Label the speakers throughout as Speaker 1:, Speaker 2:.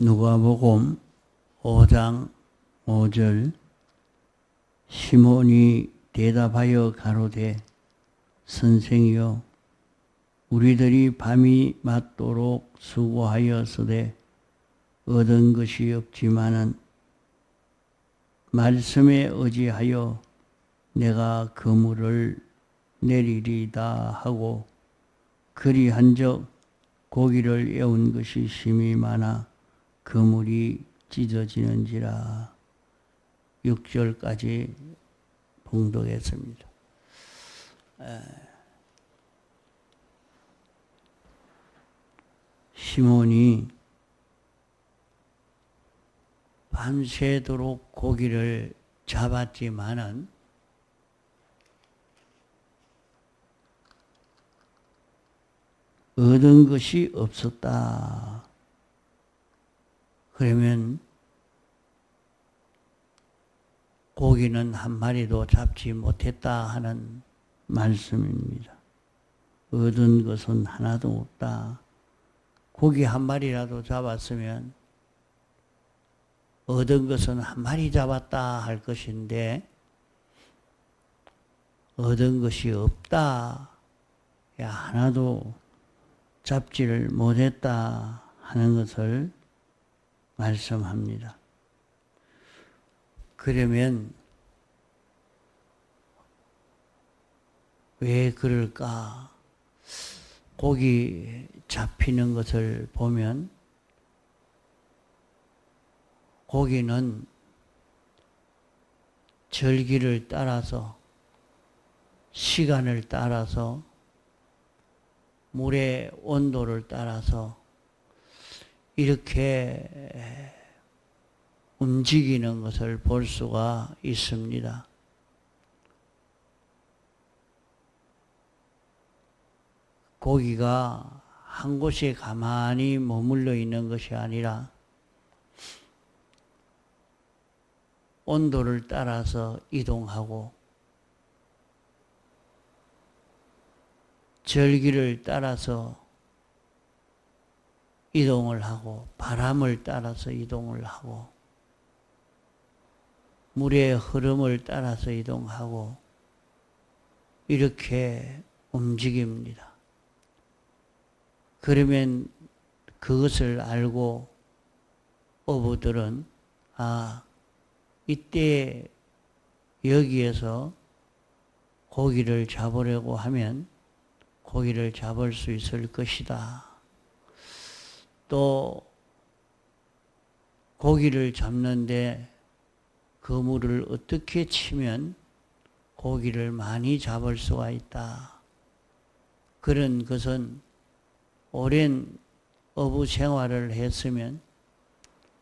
Speaker 1: 누가복음 5장 5절 시몬이 대답하여 가로되 선생이여 우리들이 밤이 맞도록 수고하였으되 얻은 것이 없지만은 말씀에 의지하여 내가 그물을 내리리다 하고 그리한적 고기를 에운 것이 심히 많아 그물이 찢어지는지라. 6절까지 봉독했습니다. 시몬이 밤새도록 고기를 잡았지만은 얻은 것이 없었다. 그러면 고기는 한 마리도 잡지 못했다 하는 말씀입니다. 얻은 것은 하나도 없다. 고기 한 마리라도 잡았으면 얻은 것은 한 마리 잡았다 할 것인데 얻은 것이 없다. 야, 하나도 잡지를 못했다 하는 것을 말씀합니다. 그러면 왜 그럴까? 고기 잡히는 것을 보면 고기는 절기를 따라서 시간을 따라서 물의 온도를 따라서 이렇게 움직이는 것을 볼 수가 있습니다. 고기가 한 곳에 가만히 머물러 있는 것이 아니라 온도를 따라서 이동하고 절기를 따라서 이동을 하고 바람을 따라서 이동을 하고 물의 흐름을 따라서 이동하고 이렇게 움직입니다. 그러면 그것을 알고 어부들은 이때 여기에서 고기를 잡으려고 하면 고기를 잡을 수 있을 것이다. 또 고기를 잡는데 그물을 어떻게 치면 고기를 많이 잡을 수가 있다. 그런 것은 오랜 어부 생활을 했으면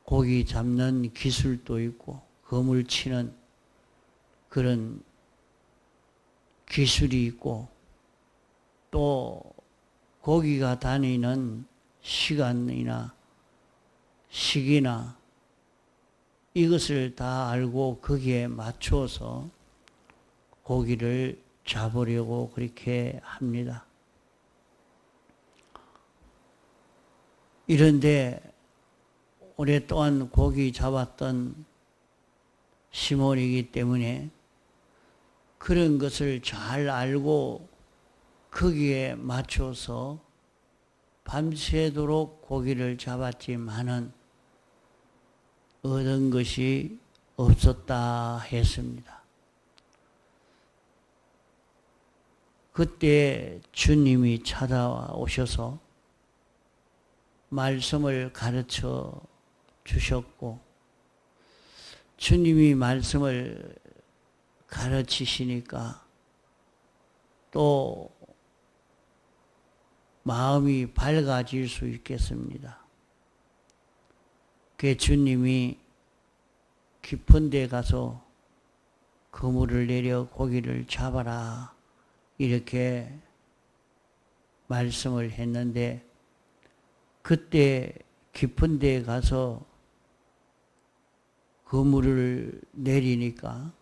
Speaker 1: 고기 잡는 기술도 있고 그물 치는 그런 기술이 있고 또 고기가 다니는 시간이나 시기나 이것을 다 알고 거기에 맞춰서 고기를 잡으려고 그렇게 합니다. 이런데 오랫동안 고기 잡았던 시몬이기 때문에 그런 것을 잘 알고 거기에 맞춰서 밤새도록 고기를 잡았지만은 얻은 것이 없었다 했습니다. 그때 주님이 찾아오셔서 말씀을 가르쳐 주셨고 주님이 말씀을 가르치시니까 또 마음이 밝아질 수 있겠습니다. 그 주님이 깊은 데 가서 그물을 내려 고기를 잡아라 이렇게 말씀을 했는데 그때 깊은 데 가서 그물을 내리니까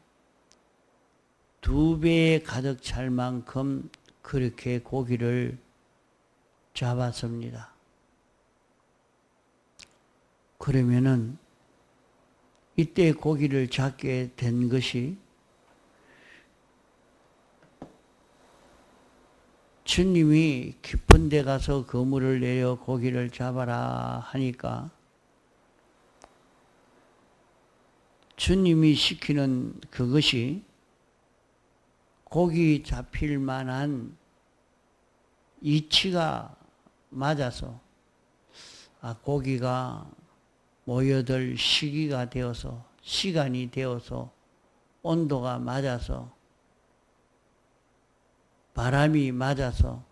Speaker 1: 2배에 가득 찰 만큼 그렇게 고기를 잡았습니다. 그러면은 이때 고기를 잡게 된 것이 주님이 깊은 데 가서 그물을 내려 고기를 잡아라 하니까 주님이 시키는 그것이 고기 잡힐 만한 이치가 맞아서 고기가 모여들 시기가 되어서 시간이 되어서 온도가 맞아서 바람이 맞아서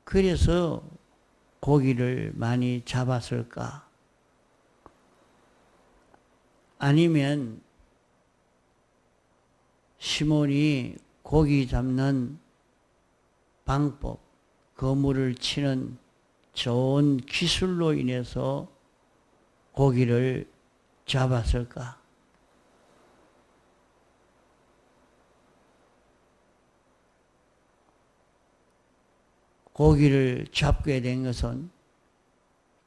Speaker 1: 그래서 고기를 많이 잡았을까? 아니면 시몬이 고기 잡는 방법, 그물을 치는 좋은 기술로 인해서 고기를 잡았을까? 고기를 잡게 된 것은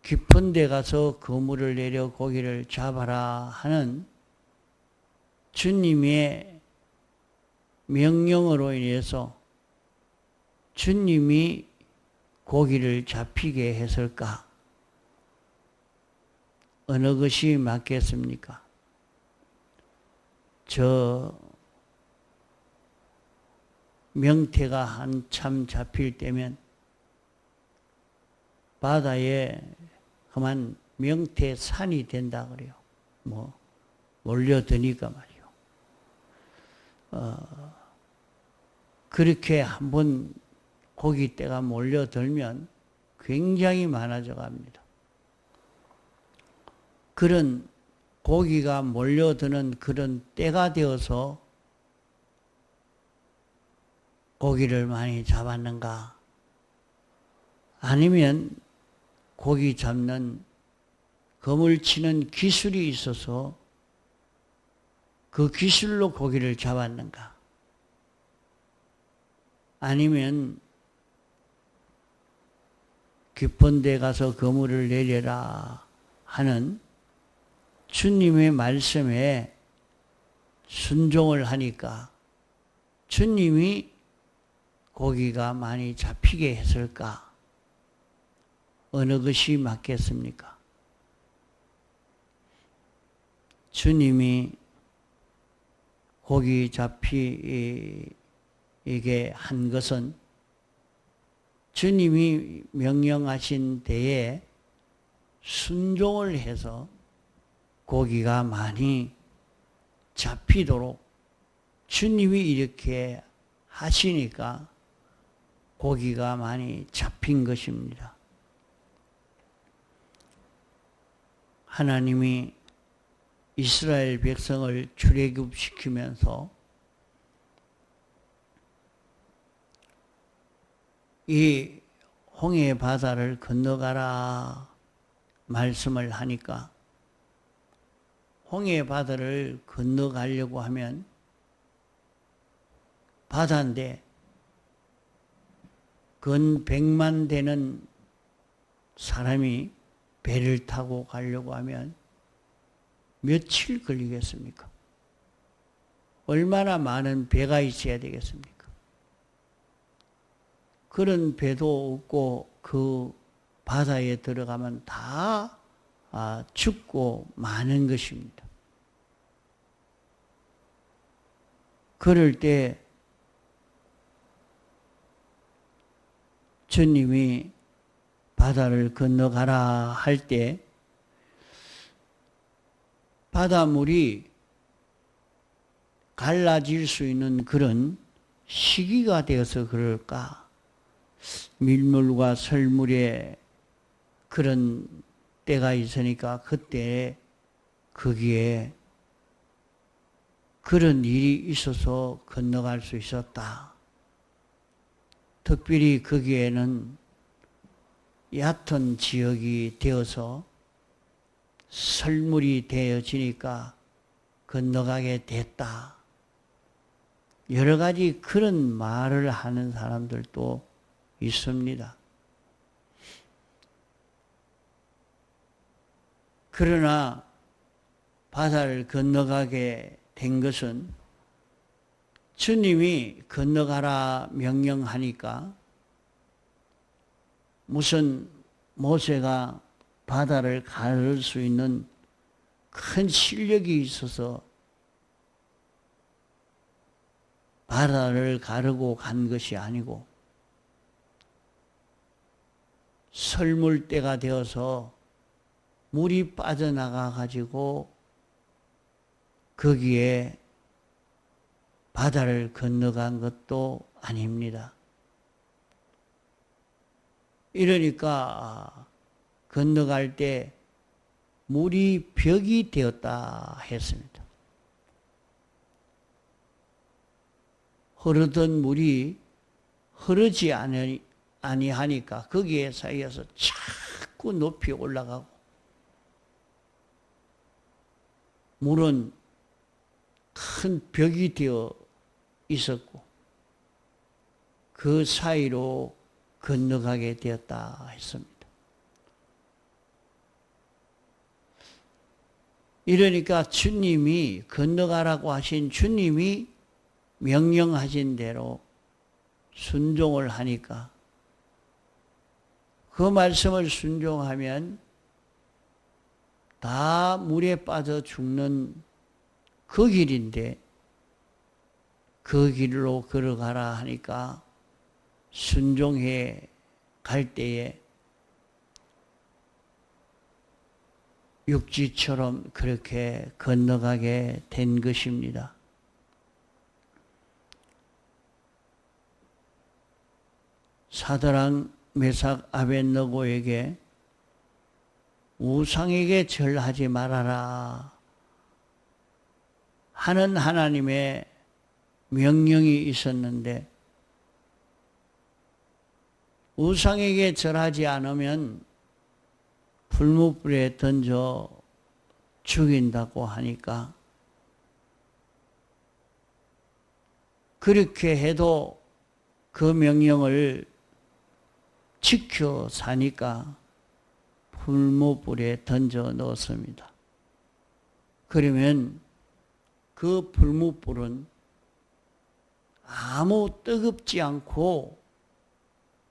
Speaker 1: 깊은 데 가서 그물을 내려 고기를 잡아라 하는 주님의 명령으로 인해서 주님이 고기를 잡히게 했을까? 어느 것이 맞겠습니까? 저 명태가 한참 잡힐 때면 바다에 그만 명태산이 된다 그래요. 몰려드니까 말이요. 그렇게 한번 고기떼가 몰려들면 굉장히 많아져 갑니다. 그런 고기가 몰려드는 그런 때가 되어서 고기를 많이 잡았는가? 아니면 고기 잡는 그물 치는 기술이 있어서 그 기술로 고기를 잡았는가? 아니면 깊은 데 가서 그물을 내려라 하는 주님의 말씀에 순종을 하니까 주님이 고기가 많이 잡히게 했을까? 어느 것이 맞겠습니까? 주님이 고기 잡히게 한 것은 주님이 명령하신 데에 순종을 해서 고기가 많이 잡히도록 주님이 이렇게 하시니까 고기가 많이 잡힌 것입니다. 하나님이 이스라엘 백성을 출애굽시키면서 이 홍해 바다를 건너가라 말씀을 하니까 홍해 바다를 건너가려고 하면 바다인데 근 100만 되는 사람이 배를 타고 가려고 하면 며칠 걸리겠습니까? 얼마나 많은 배가 있어야 되겠습니까? 그런 배도 없고 그 바다에 들어가면 다 죽고 마는 것입니다. 그럴 때 주님이 바다를 건너가라 할 때 바닷물이 갈라질 수 있는 그런 시기가 되어서 그럴까? 밀물과 설물에 그런 때가 있으니까 그때 거기에 그런 일이 있어서 건너갈 수 있었다. 특별히 거기에는 얕은 지역이 되어서 설물이 되어지니까 건너가게 됐다. 여러 가지 그런 말을 하는 사람들도 있습니다. 그러나 바다를 건너가게 된 것은 주님이 건너가라 명령하니까 무슨 모세가 바다를 가를 수 있는 큰 실력이 있어서 바다를 가르고 간 것이 아니고 설물 때가 되어서 물이 빠져나가 가지고 거기에 바다를 건너간 것도 아닙니다. 이러니까 건너갈 때 물이 벽이 되었다 했습니다. 흐르던 물이 흐르지 아니하니까 거기에 사이에서 자꾸 높이 올라가고 물은 큰 벽이 되어 있었고 그 사이로 건너가게 되었다 했습니다. 이러니까 주님이 건너가라고 하신 주님이 명령하신 대로 순종을 하니까 그 말씀을 순종하면 다 물에 빠져 죽는 그 길인데 그 길로 걸어가라 하니까 순종해 갈 때에 육지처럼 그렇게 건너가게 된 것입니다. 사드락, 메삭, 아벳느고에게 우상에게 절하지 말아라 하는 하나님의 명령이 있었는데 우상에게 절하지 않으면 불못불에 던져 죽인다고 하니까 그렇게 해도 그 명령을 지켜 사니까 불못불에 던져 넣었습니다. 그러면 그 불못불은 아무 뜨겁지 않고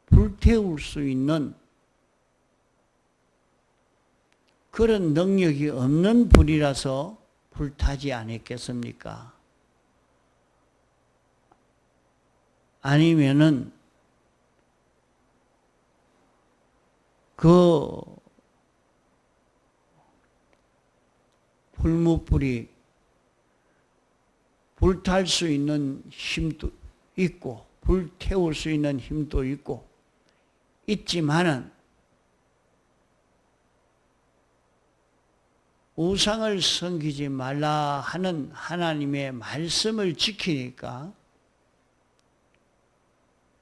Speaker 1: 불태울 수 있는 그런 능력이 없는 불이라서 불타지 않았겠습니까? 아니면은 그 불못불이 불탈 수 있는 힘도 있고 불태울 수 있는 힘도 있지만은 우상을 섬기지 말라 하는 하나님의 말씀을 지키니까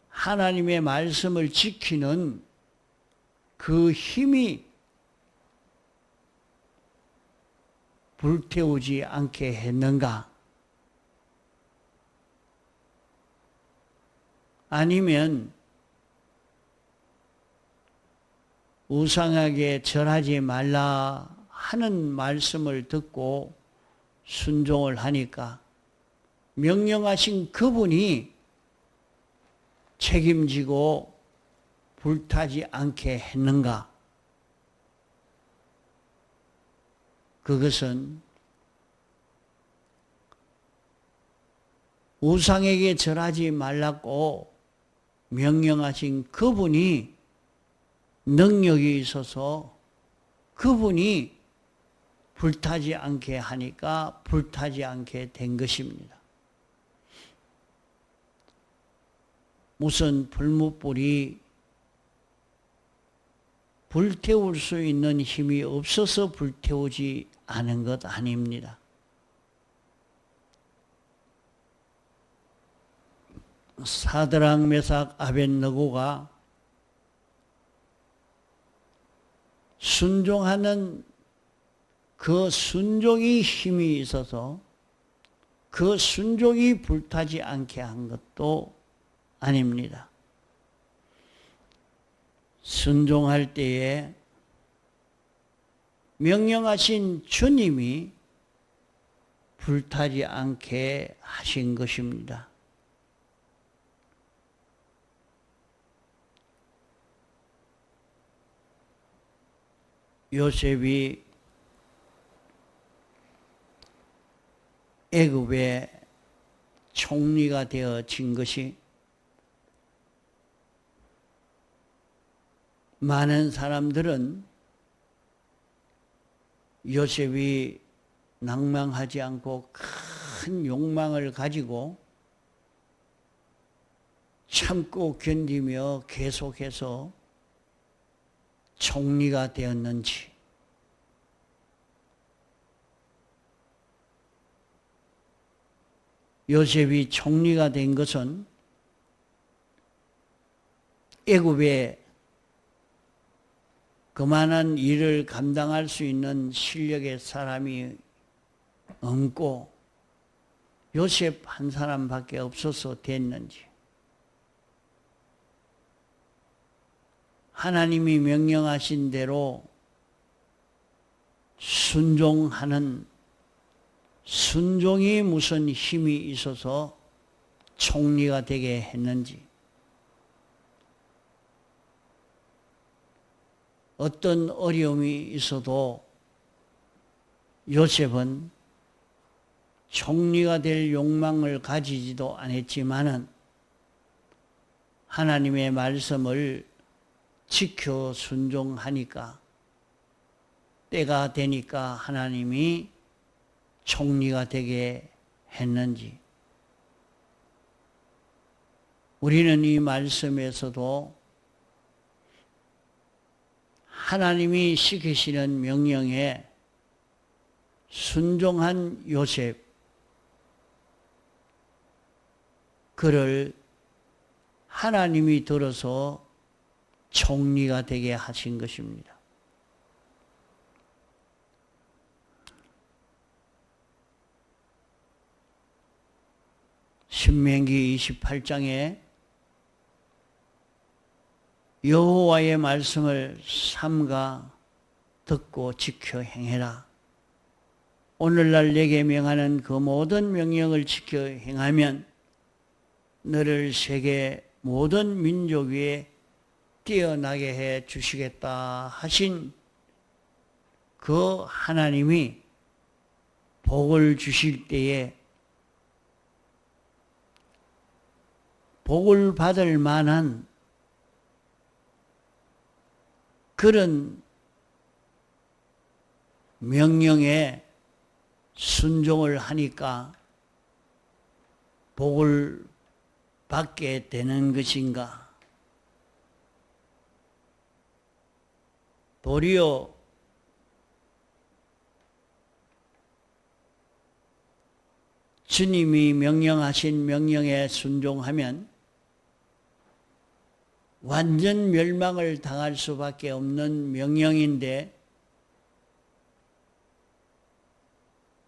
Speaker 1: 하나님의 말씀을 지키는 그 힘이 불태우지 않게 했는가? 아니면 우상에게 절하지 말라 하는 말씀을 듣고 순종을 하니까 명령하신 그분이 책임지고 불타지 않게 했는가? 그것은 우상에게 절하지 말라고 명령하신 그분이 능력이 있어서 그분이 불타지 않게 하니까 불타지 않게 된 것입니다. 무슨 불못불이 불태울 수 있는 힘이 없어서 불태우지 않은 것 아닙니다. 사드락, 메삭, 아벳느고가 순종하는 그 순종이 힘이 있어서 그 순종이 불타지 않게 한 것도 아닙니다. 순종할 때에 명령하신 주님이 불타지 않게 하신 것입니다. 요셉이 애굽의 총리가 되어진 것이 많은 사람들은 요셉이 낭망하지 않고 큰 욕망을 가지고 참고 견디며 계속해서 총리가 되었는지, 요셉이 총리가 된 것은 애굽에 그만한 일을 감당할 수 있는 실력의 사람이 없고 요셉 한 사람밖에 없어서 됐는지, 하나님이 명령하신 대로 순종하는 순종이 무슨 힘이 있어서 총리가 되게 했는지, 어떤 어려움이 있어도 요셉은 총리가 될 욕망을 가지지도 않았지만은 하나님의 말씀을 지켜 순종하니까 때가 되니까 하나님이 총리가 되게 했는지, 우리는 이 말씀에서도 하나님이 시키시는 명령에 순종한 요셉, 그를 하나님이 들어서 총리가 되게 하신 것입니다. 신명기 28장에 여호와의 말씀을 삼가 듣고 지켜 행해라. 오늘날 내게 명하는 그 모든 명령을 지켜 행하면 너를 세계 모든 민족 위에 뛰어나게 해 주시겠다 하신 그 하나님이 복을 주실 때에 복을 받을 만한 그런 명령에 순종을 하니까 복을 받게 되는 것인가? 도리어 주님이 명령하신 명령에 순종하면 완전 멸망을 당할 수밖에 없는 명령인데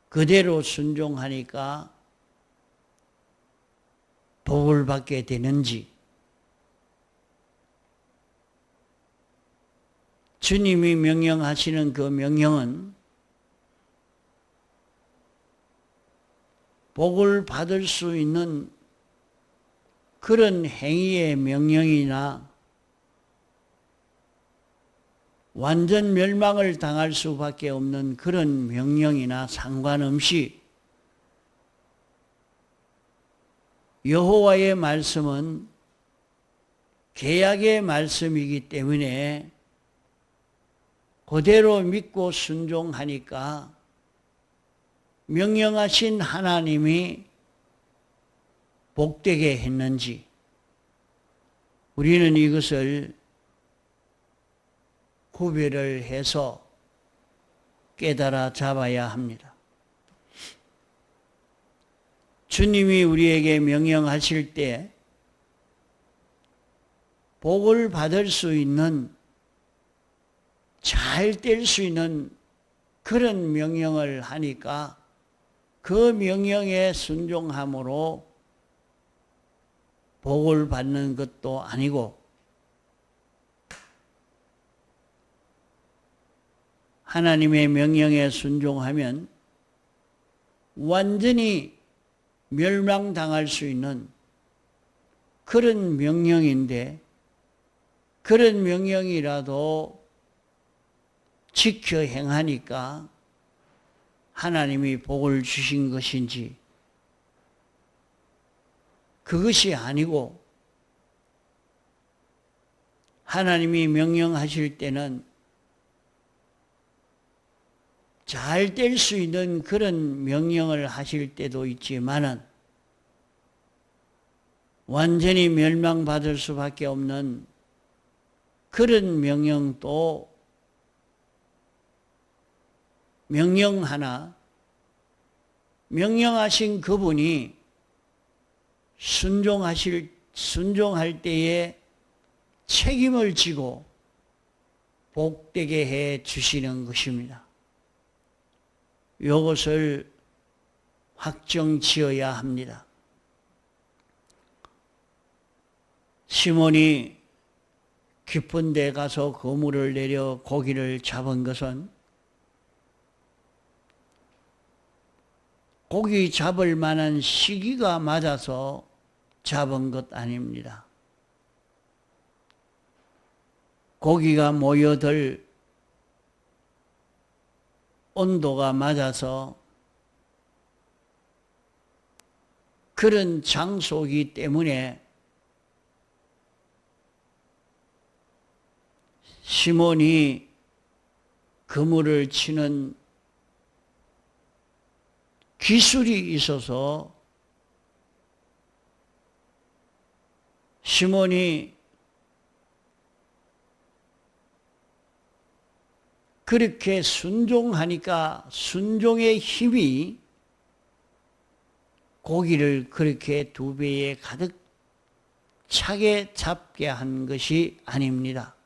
Speaker 1: 그대로 순종하니까 복을 받게 되는지, 주님이 명령하시는 그 명령은 복을 받을 수 있는 그런 행위의 명령이나 완전 멸망을 당할 수밖에 없는 그런 명령이나 상관없이 여호와의 말씀은 계약의 말씀이기 때문에 그대로 믿고 순종하니까 명령하신 하나님이 복되게 했는지, 우리는 이것을 구별을 해서 깨달아 잡아야 합니다. 주님이 우리에게 명령하실 때 복을 받을 수 있는, 잘 될 수 있는 그런 명령을 하니까 그 명령에 순종함으로 복을 받는 것도 아니고 하나님의 명령에 순종하면 완전히 멸망당할 수 있는 그런 명령인데, 그런 명령이라도 지켜 행하니까 하나님이 복을 주신 것인지, 그것이 아니고 하나님이 명령하실 때는 잘 될 수 있는 그런 명령을 하실 때도 있지만은 완전히 멸망받을 수밖에 없는 그런 명령도 명령하나 명령하신 그분이 순종할 때에 책임을 지고 복되게 해 주시는 것입니다. 이것을 확정지어야 합니다. 시몬이 깊은 데 가서 그물을 내려 고기를 잡은 것은 고기 잡을 만한 시기가 맞아서 잡은 것 아닙니다. 고기가 모여들 온도가 맞아서 그런 장소이기 때문에 시몬이 그물을 치는 기술이 있어서 시몬이 그렇게 순종하니까 순종의 힘이 고기를 그렇게 2배에 가득 차게 잡게 한 것이 아닙니다.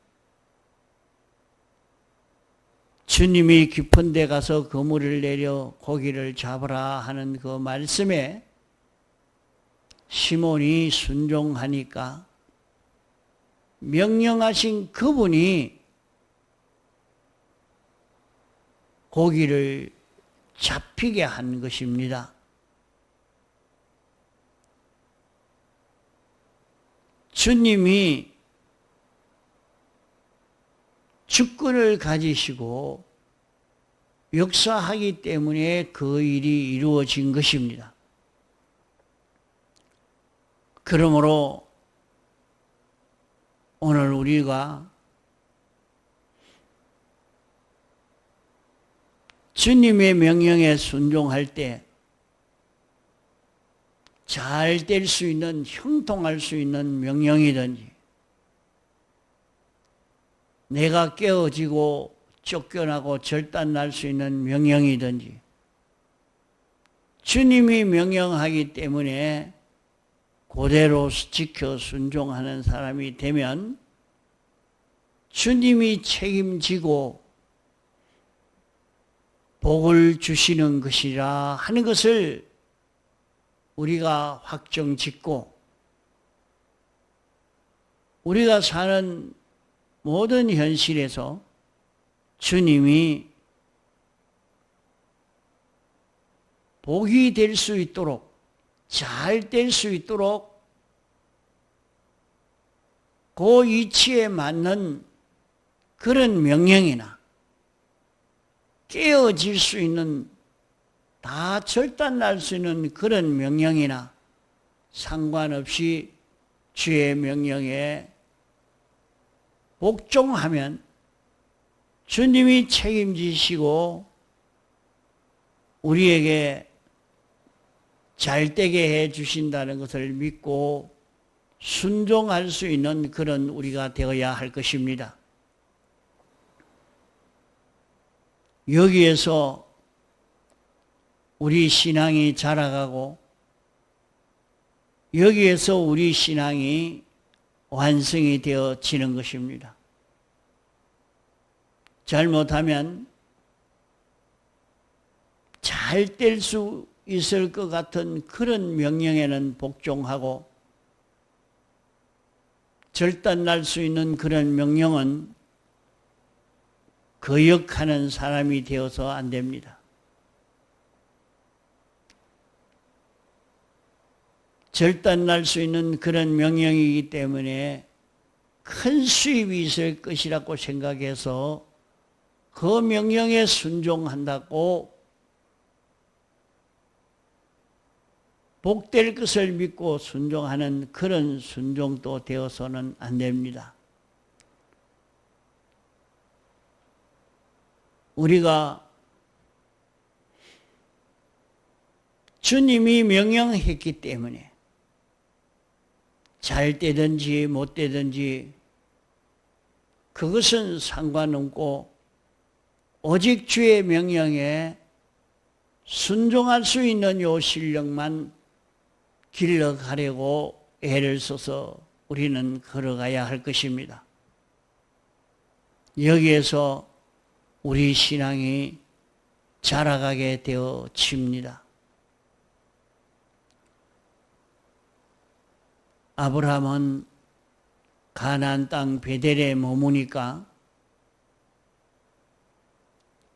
Speaker 1: 주님이 깊은 데 가서 그물을 내려 고기를 잡으라 하는 그 말씀에 시몬이 순종하니까 명령하신 그분이 고기를 잡히게 한 것입니다. 주님이 주권을 가지시고 역사하기 때문에 그 일이 이루어진 것입니다. 그러므로 오늘 우리가 주님의 명령에 순종할 때 잘 될 수 있는, 형통할 수 있는 명령이든지, 내가 깨어지고 쫓겨나고 절단날 수 있는 명령이든지, 주님이 명령하기 때문에 그대로 지켜 순종하는 사람이 되면 주님이 책임지고 복을 주시는 것이라 하는 것을 우리가 확정짓고, 우리가 사는 모든 현실에서 주님이 복이 될 수 있도록, 잘 될 수 있도록 그 이치에 맞는 그런 명령이나 깨어질 수 있는, 다 절단날 수 있는 그런 명령이나 상관없이 주의 명령에 복종하면 주님이 책임지시고 우리에게 잘되게 해 주신다는 것을 믿고 순종할 수 있는 그런 우리가 되어야 할 것입니다. 여기에서 우리 신앙이 자라가고 여기에서 우리 신앙이 완성이 되어지는 것입니다. 잘못하면 잘 될 수 있을 것 같은 그런 명령에는 복종하고 절단날 수 있는 그런 명령은 거역하는 사람이 되어서 안 됩니다. 절단날 수 있는 그런 명령이기 때문에 큰 수입이 있을 것이라고 생각해서 그 명령에 순종한다고 복될 것을 믿고 순종하는 그런 순종도 되어서는 안 됩니다. 우리가 주님이 명령했기 때문에 잘 되든지 못 되든지 그것은 상관없고 오직 주의 명령에 순종할 수 있는 요 실력만 길러가려고 애를 써서 우리는 걸어가야 할 것입니다. 여기에서 우리 신앙이 자라가게 되어집니다. 아브라함은 가나안 땅 베델에 머무니까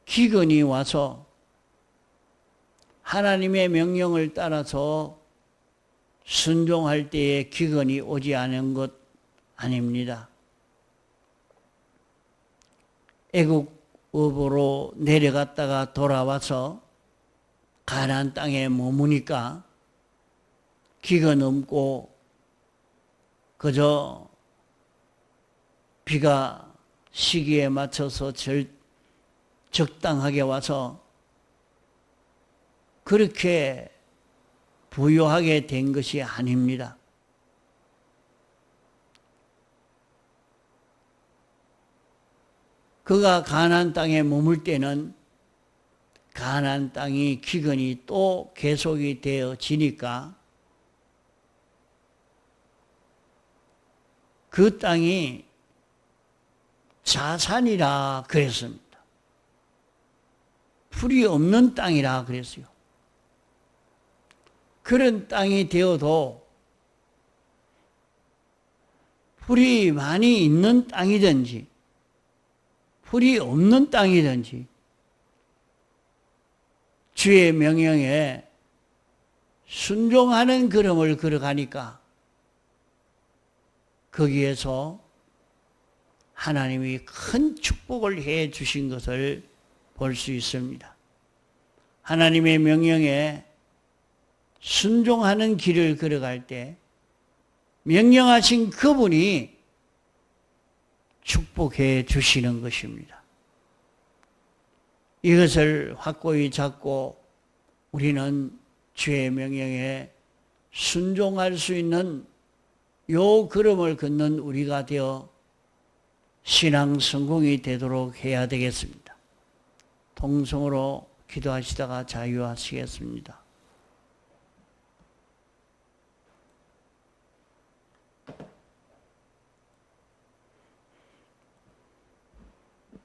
Speaker 1: 기근이 와서 하나님의 명령을 따라서 순종할 때에 기근이 오지 않은 것 아닙니다. 애국읍으로 내려갔다가 돌아와서 가나안 땅에 머무니까 기근 없고 그저 비가 시기에 맞춰서 적당하게 와서 그렇게 부유하게 된 것이 아닙니다. 그가 가나안 땅에 머물 때는 가나안 땅이 기근이 또 계속이 되어지니까 그 땅이 자산이라 그랬습니다. 풀이 없는 땅이라 그랬어요. 그런 땅이 되어도 풀이 많이 있는 땅이든지 풀이 없는 땅이든지 주의 명령에 순종하는 걸음을 걸어가니까 거기에서 하나님이 큰 축복을 해 주신 것을 볼 수 있습니다. 하나님의 명령에 순종하는 길을 걸어갈 때 명령하신 그분이 축복해 주시는 것입니다. 이것을 확고히 잡고 우리는 주의 명령에 순종할 수 있는 요 걸음을 걷는 우리가 되어 신앙 성공이 되도록 해야 되겠습니다. 통성으로 기도하시다가 자유하시겠습니다.